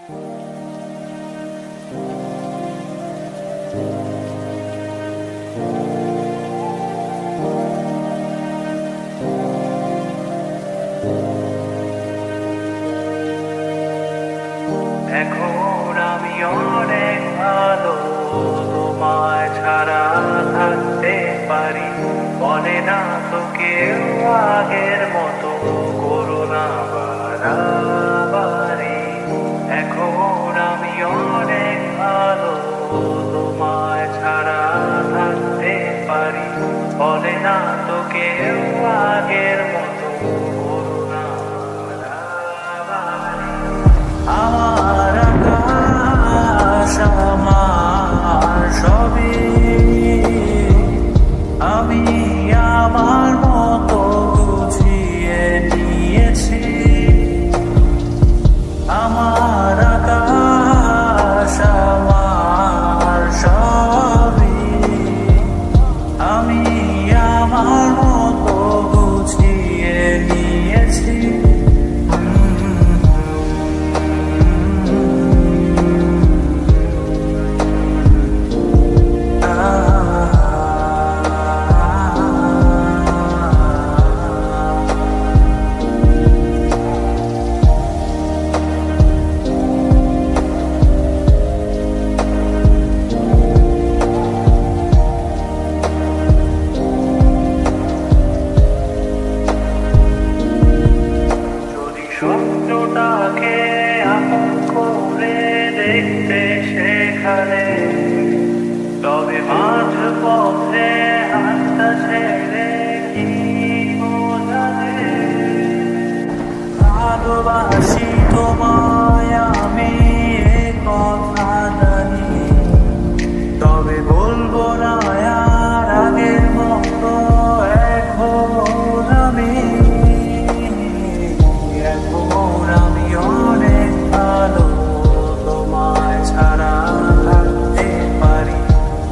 এখন আমি অনেক ভালো, তোমায় ছাড়া থাকতে পারি। বলে না তো কেউ আগের মতো করো না বাড়াবাড়ি। এখন আমি অনেক ভালো, তোমায় ছাড়া থাকতে পারি। বলে না তো কেউ আগের মতো করো না বাড়াবাড়ি। আমার আকাশ আমার সবই, আমি আমার মতো গুছিয়ে নিয়েছি। আমার আকাশ আমার সবই, আমি আমার মতো গুছিয়ে নিয়েছি। স্বপ্নটাকে আপন করে দেখতে সেখানে, তবে মাঝ পথে হাতটা ছেড়ে কি বোঝাবে। ভালোবাসি তোমায় আমি, এ কথা জানি, তবে বলবো না আর আগের মতো এখন আমি। এখন আমি অনেক ভালো, তোমায় ছাড়া থাকতে পারি।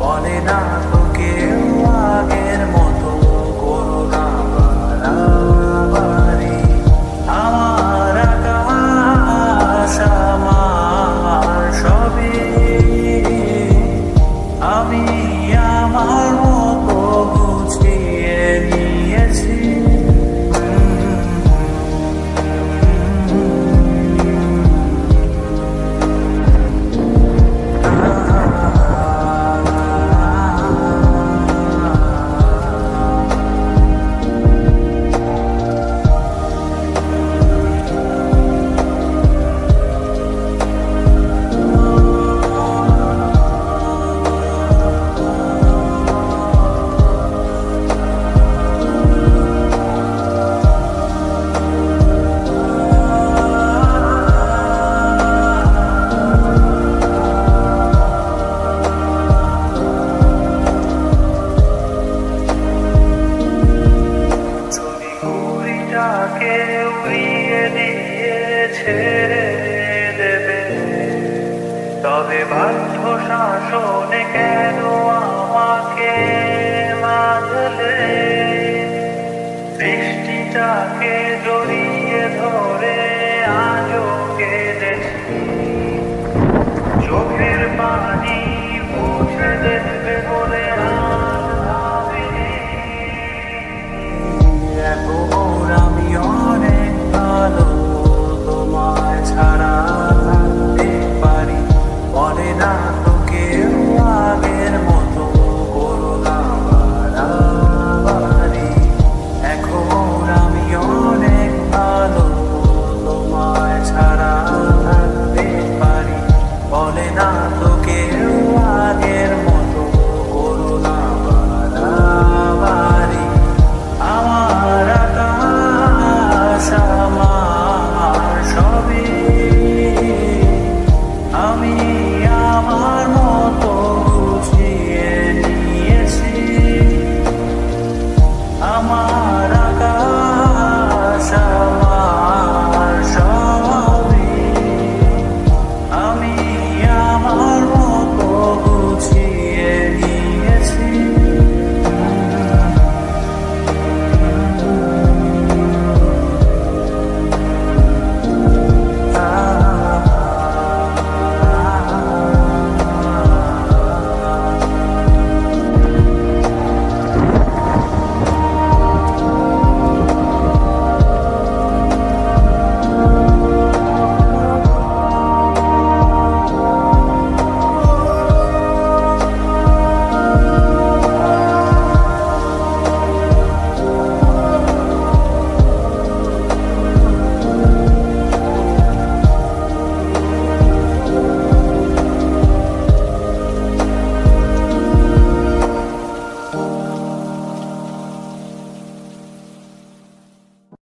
বলে না তো কেউ আগের মতো করো না বাড়াবাড়ি। আমার আকাশ আমার সবই, আমি আমার মতো গুছিয়ে নিয়েছি। ঘুড়িটাকে উড়িয়ে দিয়ে ছেড়ে দেবে, তবে বাধ্য শাসনে কেন আমাকে বাঁধলে। বৃষ্টিটাকে জড়িয়ে ধরে